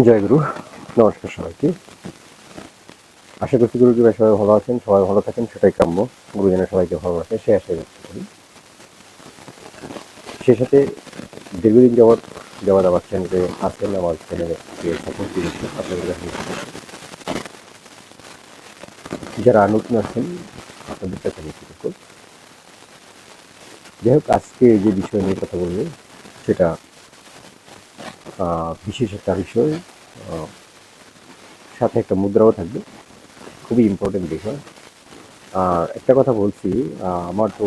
জয় গুরু। নমস্কার সবাইকে। আশা করছি গুরু কৃপায় সবাই ভালো আছেন, সবাই ভালো থাকেন, সেটাই কাম্য। গুরুজনের সবাইকে ভালো রাখে সে আশাই ব্যক্ত করি। সে সাথে দীর্ঘদিন যাবৎ আমার চ্যানেলে আছেন, আমার চ্যানেলে সাপোর্ট দিয়েছেন, আপনাদের কাছে যারা নতুন আছেন আপনাদের কাছে আমি কৃতজ্ঞ। যাই হোক, আজকে যে বিষয় নিয়ে কথা বলবো সেটা বিশেষ একটা বিষয়, সাথে একটা মুদ্রাও থাকবে, খুবই ইম্পর্টেন্ট বিষয়। আর একটা কথা বলছি, আমার তো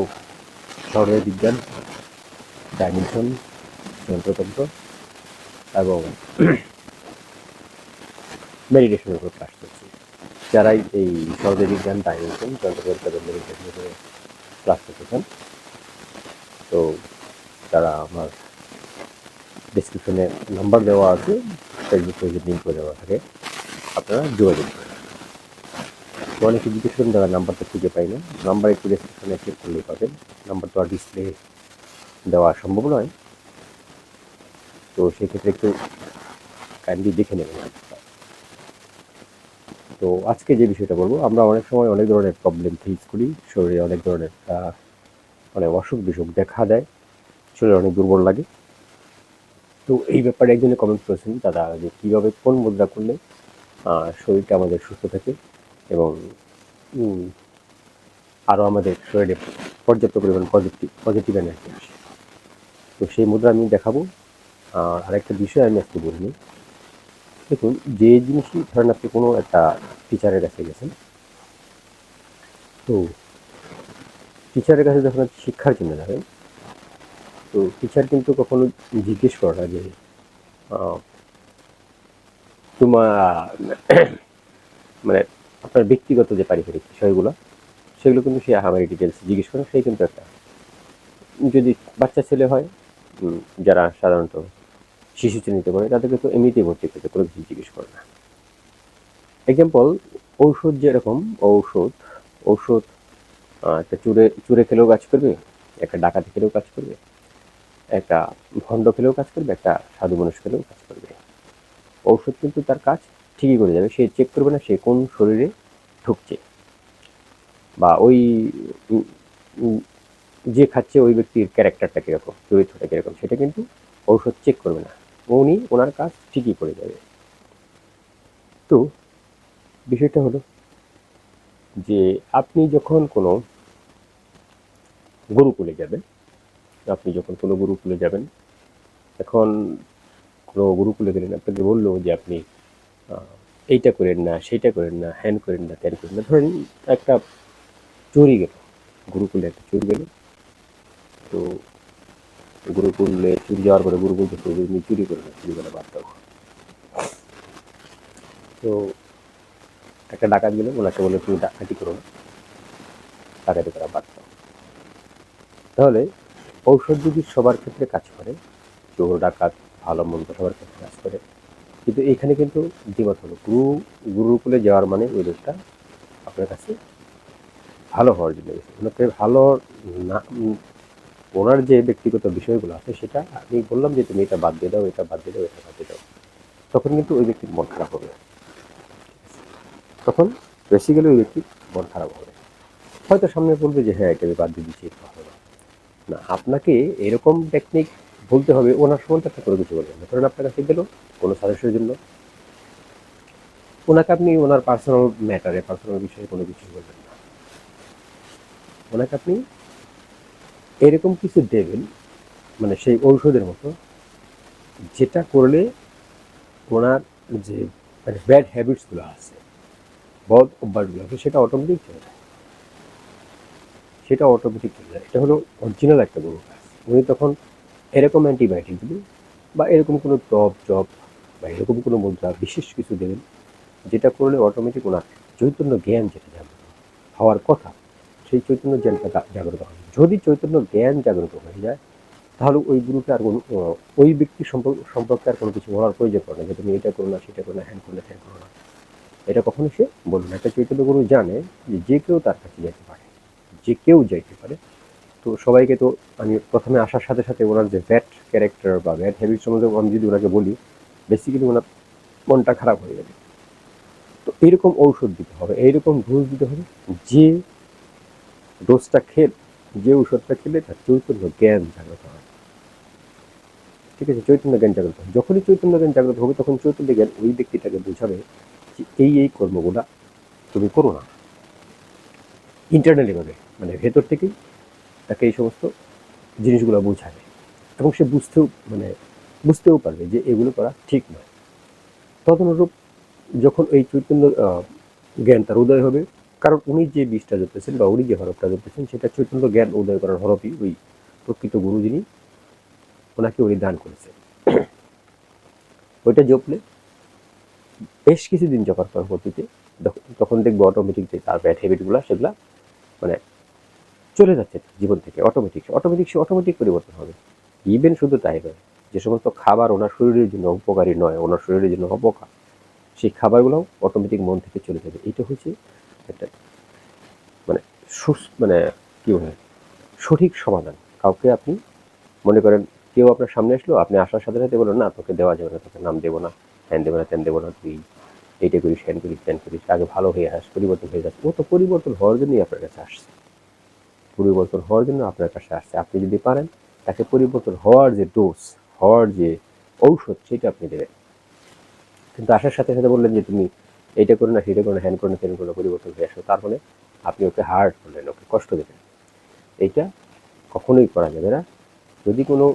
সরল বিজ্ঞান, ডাইমেনশন, যন্ত্রতন্ত্র এবং মেডিটেশনের উপর ক্লাস করছি। যারাই এই সরল বিজ্ঞান, ডাইমেনশন, যন্ত্রতন্ত্র এবং মেডিটেশনের উপরে ক্লাস করতে চান, তো তারা আমার ডিসক্রিপশনে নাম্বার দেওয়া আছে, ফেসবুক পেজের লিঙ্কও দেওয়া থাকে, আপনারা যোগাযোগ করেন। তো অনেকে জিজ্ঞেস করেন যারা নাম্বারটা খুঁজে পাই না, নাম্বার একটু ডিসক্রিপশনে চেক করলেই পাবেন। নাম্বার তো আর ডিসপ্লে দেওয়া সম্ভব নয়, তো সেক্ষেত্রে একটু কাইন্ডলি দেখে নেবেন। তো আজকে যে বিষয়টা বলবো, আমরা অনেক সময় অনেক ধরনের প্রবলেম ফেস করি, শরীরে অনেক ধরনের মানে অসুখ বিসুখ দেখা দেয়, শরীর অনেক দুর্বল লাগে। তো এই ব্যাপারে একজনে কমেন্ট করেছেন দাদা, যে কীভাবে কোন মুদ্রা করলে শরীরটা আমাদের সুস্থ থাকে এবং আরও আমাদের শরীরে পর্যাপ্ত পরিমাণ পজিটিভ এনার্জি আসে। তো সেই মুদ্রা আমি দেখাবো। আর আরেকটা বিষয় আমি আজকে বলিনি, দেখুন, যে জিনিসই ধরেন আপনি কোনো একটা টিচারের কাছে গেছেন, তো টিচারের কাছে যখন আপনি শিক্ষার জন্য যাবেন, তো টিচার কিন্তু কখনো জিজ্ঞেস করে না যে তোমার মানে আপনার ব্যক্তিগত যে পারিবারিক বিষয়গুলো, সেগুলো কিন্তু সে আহামারি ডিটেলস জিজ্ঞেস করে। সেই কিন্তু একটা, যদি বাচ্চা ছেলে হয়, যারা সাধারণত শিশু শ্রেণীতে পড়ে, তাদেরকে তো এমনিতেই ভর্তি করতে কোনো কিছু জিজ্ঞেস করে না। এক্সাম্পল, ঔষধ যেরকম, ঔষধ ঔষধ একটা চুরে খেলেও কাজ করবে, একটা ডাকাতি খেলেও কাজ করবে, একটা ভণ্ড খেলেও কাজ করবে, একটা সাধু মানুষ খেলেও কাজ করবে। ঔষধ কিন্তু তার কাজ ঠিকই করে যাবে, সে চেক করবে না সে কোন শরীরে ঢুকছে, বা ওই যে খাচ্ছে ওই ব্যক্তির ক্যারেক্টারটা কীরকম, চরিত্রটা কীরকম, সেটা কিন্তু ঔষধ চেক করবে না, ওনার কাজ ঠিকই করে যাবে। তো বিষয়টা হলো যে আপনি যখন কোনো গুরুকুলে যাবেন, এখন কোনো গুরুকুলে গেলেন, আপনাকে বললো যে আপনি এইটা করেন না, সেইটা করেন না, হ্যান করেন না, ত্যান করেন না। ধরেন একটা চুরি গেল, গুরুকুলে একটা চুরি গেল, তো গুরুকুলে চুরি যাওয়ার পরে গুরু বলতে তুমি চুরি করে না, চুরি করে বাদ দাও। তো একটা ডাকাত গেল, ওনাকে বলে তুমি ডাকাতি করো না, ডাকাতি করা বাদ দাও। তাহলে ঔষধ যদি সবার ক্ষেত্রে কাজ করে, চোর ডাকাত ভালো মন্দ সবার ক্ষেত্রে কাজ করে, কিন্তু এখানে কিন্তু দ্বিমত হলো, গুরুকুলে যাওয়ার মানে ওই লোকটা আপনার কাছে ভালো হওয়ার জন্য গেছে, ওনাকে ভালো না, ওনার যে ব্যক্তিগত বিষয়গুলো আছে সেটা আমি বললাম যে তুমি এটা বাদ দিয়ে দাও, এটা বাদ দিয়ে দাও, এটা বাদ দিয়ে দাও, তখন কিন্তু ওই ব্যক্তির মন খারাপ হবে। তখন বেসিক্যালি ওই ব্যক্তির মন খারাপ হবে, হয়তো সামনে বলবে যে হ্যাঁ এটা আমি বাদ দিয়ে দিচ্ছি, এটা ভালো না। আপনাকে এরকম টেকনিক বলতে হবে, ওনার সম্বন্ধে একটা কোনো কিছু বলবেন না। ধরেন আপনার কাছে গেল কোনো সাজেশনের জন্য, ওনাকে আপনি ওনার পার্সোনাল ম্যাটারে, পার্সোনাল বিষয়ে কোনো কিছু বলবেন না, ওনাকে আপনি এরকম কিছু দেবেন, মানে সেই ঔষধের মতো, যেটা করলে ওনার যে মানে ব্যাড হ্যাবিটসগুলো আছে, বদ অভ্যাসগুলো আছে, সেটা অটোমেটিক চলে যায়, এটা হলো অরিজিনাল একটা গরুর কাজ। উনি তখন এরকম অ্যান্টিবায়োটিক দেবেন, বা এরকম কোনো টপ জব, বা এরকম কোনো মুদ্রা বিশেষ কিছু দেবেন, যেটা করলে অটোমেটিক ওনার চৈতন্য জ্ঞান যেটা জাগ্রত হওয়ার কথা, সেই চৈতন্য জ্ঞানটা জাগ্রত হবে। যদি চৈতন্য জ্ঞান জাগ্রত হয়ে যায়, তাহলে ওই গুরুকে আর কোনো ওই ব্যক্তির সম্পর্কে আর কোনো কিছু বলার প্রয়োজন পড়ে না, যে তুমি এটা করো না, সেটা করো না, হ্যান করো না, ত্যান করো না, এটা কখনো সে বলবে না। একটা চৈতন্য গুরু জানে যে যে কেউ তার কাছে যেতে পারে, যে কেউ যাইতে পারে। তো সবাইকে তো আমি প্রথমে আসার সাথে সাথে ওনার যে ব্যাড ক্যারেক্টার বা ব্যাড হ্যাবিট সম্বন্ধে আমি যদি ওনাকে বলি, বেসিক্যালি ওনার মনটা খারাপ হয়ে যাবে। তো এরকম ঔষধ দিতে হবে, এইরকম ডোজ দিতে হবে যে ডোজটা খেলে, যে ঔষধটা খেলে তার চৈতন্য জ্ঞান জাগ্রত হয়। ঠিক আছে, চৈতন্য জ্ঞান জাগ্রত হয়। যখনই চৈতন্য জ্ঞান জাগ্রত হবে তখন চৈতন্য জ্ঞান ওই ব্যক্তিটাকে বোঝাবে যে এই কর্মগুলা তুমি করো না। ইন্টারনালি ভাবে, মানে ভেতর থেকেই তাকে এই সমস্ত জিনিসগুলো বোঝাবে এবং সে বুঝতেও পারবে যে এগুলো করা ঠিক নয়। তদনুরূপ যখন এই চৈতন্য জ্ঞান তার উদয় হবে, কারণ উনি যে বীজটা ধরতেছেন বা উনি যে হরফটা ধরতেছেন সেটা চৈতন্য জ্ঞান উদয় করার হরফই ওই প্রকৃত গুরু যিনি ওনাকে উনি দান করেছেন। ওইটা জপলে বেশ কিছুদিন জপার পরবর্তীতে তখন দেখবো অটোমেটিক যে তার ব্যাড হ্যাবিটগুলো সেগুলা মানে চলে যাচ্ছে জীবন থেকে, অটোমেটিক পরিবর্তন হবে। ইভেন শুধু তাই নয়, যে সমস্ত খাবার ওনার শরীরের জন্য উপকারী নয়, ওনার শরীরের জন্য অপকার, সেই খাবারগুলোও অটোমেটিক মন থেকে চলে যাবে। এটা হচ্ছে একটা মানে মানে কি বলে সঠিক সমাধান। কাউকে আপনি মনে করেন কেউ আপনার সামনে আসলো, আপনি আসার সাথে সাথে বললেন না তোকে দেওয়া যাবে না, তোকে নাম দেবো না, হ্যান দেবো না, ত্যান দেবো না, তুই এইটা করিস, হ্যান করিস, ত্যান করিস, আগে ভালো হয়ে আস, পরিবর্তন হয়ে যাচ্ছে। ও তো পরিবর্তন হওয়ার জন্যই আপনার কাছে আসছে, পরিবর্তন হওয়ার জন্য আপনার কাছে আসছে। আপনি যদি পারেন তাকে পরিবর্তন হওয়ার যে ডোজ, হওয়ার যে ঔষধ সেটা আপনি দেবেন। কিন্তু আসার সাথে সাথে বললেন যে তুমি এইটা করো না, সেটা করো না, হ্যান করো না, ত্যান করো না, পরিবর্তন হয়ে আসো, তার ফলে আপনি ওকে হার্ট করলেন, ওকে কষ্ট দেবেন। এইটা কখনোই করা যাবে না। যদি কোনো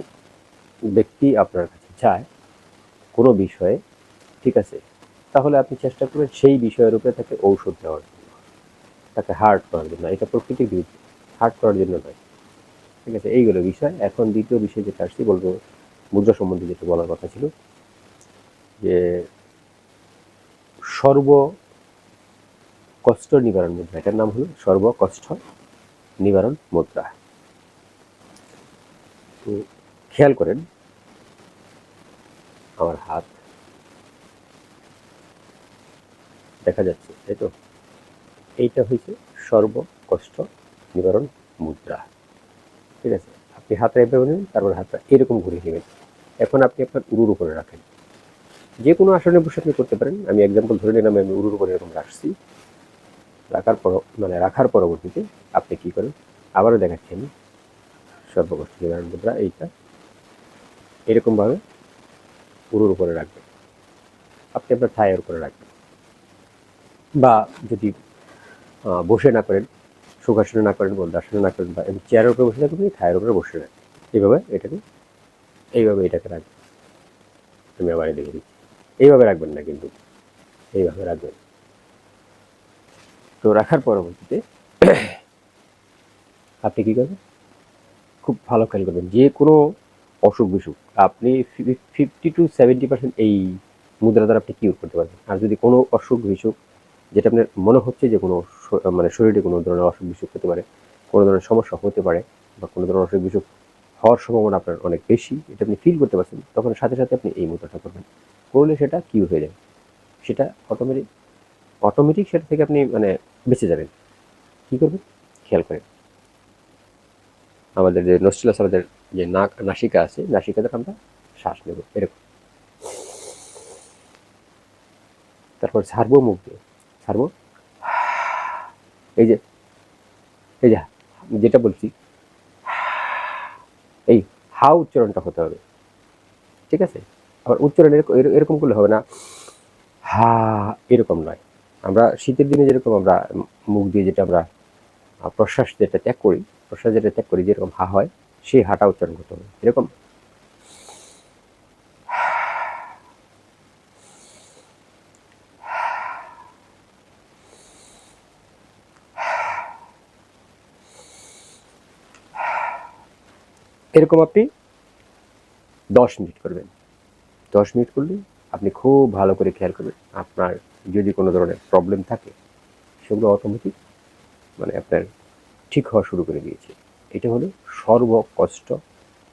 ব্যক্তি আপনার কাছে যায় কোনো বিষয়ে, ঠিক আছে, তাহলে আপনি চেষ্টা করবেন সেই বিষয়ের উপরে তাকে ঔষধ দেওয়ার জন্য, তাকে হার্ট করার জন্য। এটা প্রকৃতির বিরুদ্ধে, হার্ট করার জন্য নয়। ঠিক আছে, এইগুলো বিষয়। এখন দ্বিতীয় বিষয় যেটা আসছি বলবো, মুদ্রা সম্বন্ধে যেটা বলার কথা ছিল, যে সর্ব কষ্ট নিবারণ মুদ্রা, এটার নাম হলো সর্ব কষ্ট নিবারণ মুদ্রা। তো খেয়াল করেন আমার হাত দেখা যাচ্ছে, তাই তো? এইটা হচ্ছে সর্ব কষ্ট নিবারণ মুদ্রা। ঠিক আছে, আপনি হাতটা এভাবে নেবেন, তারপর হাতটা এরকম ঘুরিয়ে নেবেন। এখন আপনি আপনার উরুর উপরে রাখেন, যে কোনো আসনে বসে আপনি করতে পারেন। আমি এক্সাম্পল ধরে নিলাম আমি উরুর উপরে এরকম রাখছি। রাখার পরবর্তীতে আপনি কি করেন, আবারও দেখাচ্ছি আমি সর্বকষ্ট নিবারণ মুদ্রা। এইটা এরকমভাবে উরুর উপরে রাখবেন, আপনি আপনার থায়ের উপরে রাখবেন, বা যদি বসে না করেন, সুখাসনে না করেন, বলদাসনে না করেন, বা চেয়ারের উপরে বসে থাকবেন, থায়ের উপরে বসে রাখবেন। এইভাবে এটাকে রাখবেন। আমি আবার দেখে দিচ্ছি, এইভাবে রাখবেন না কিন্তু, এইভাবে রাখবেন। তো রাখার পরবর্তীতে আপনি কি করবেন, খুব ভালো খেয়াল করবেন, যে কোনো অসুখ বিসুখ আপনি 50-70% এই মুদ্রা দ্বারা আপনি কিউর করতে পারবেন। আর যদি কোনো অসুখ বিসুখ, যেটা আপনার মনে হচ্ছে যে কোনো শরীরে কোনো ধরনের অসুখ বিসুখ হতে পারে, কোনো ধরনের সমস্যা হতে পারে, বা কোনো ধরনের অসুখ বিসুখ হওয়ার সম্ভাবনা আপনার অনেক বেশি, এটা আপনি ফিল করতে পারছেন, তখন সাথে সাথে আপনি এই মুদ্রাটা করবেন। করলে সেটা কিউর হয়ে যাবে, সেটা অটোমেটিক সেটা থেকে আপনি বেঁচে যাবেন। কি করবেন, খেয়াল করেন, আমাদের যে নস্ট্রালাস, আমাদের যে নাসিকা আছে, নাসিকা দ্বারা আমরা শ্বাস নেব এরকম, তারপর ছাড়বো মুখ দিয়ে, ছাড়বো। এই যে এই যে যেটা বলছি, এই হা উচ্চারণটা হতে হবে। ঠিক আছে, আবার উচ্চারণ এরকম করলে হবে না, হা এরকম নয়। আমরা শীতের দিনে যেরকম আমরা মুখ দিয়ে যেটা আমরা প্রশ্বাস যেটা ত্যাগ করি, যেরকম হা হয়, সেই হাটা উচ্চারণ করতে হবে এরকম। এরকম আপনি 10 মিনিট করবেন। 10 মিনিট করলে আপনি খুব ভালো করে খেয়াল করবেন, আপনার যদি কোনো ধরনের প্রবলেম থাকে সেগুলো অটোমেটিক আপনার ঠিক হওয়া শুরু করে দিয়েছে। এটা হলো সর্বকষ্ট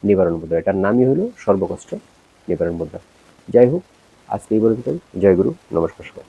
নিবারণ মুদ্রা, এটার নামই হলো সর্বকষ্ট নিবারণ মুদ্রা। যাই হোক, আজকে এই পর্যন্ত। জয় গুরু, নমস্কার সবাই।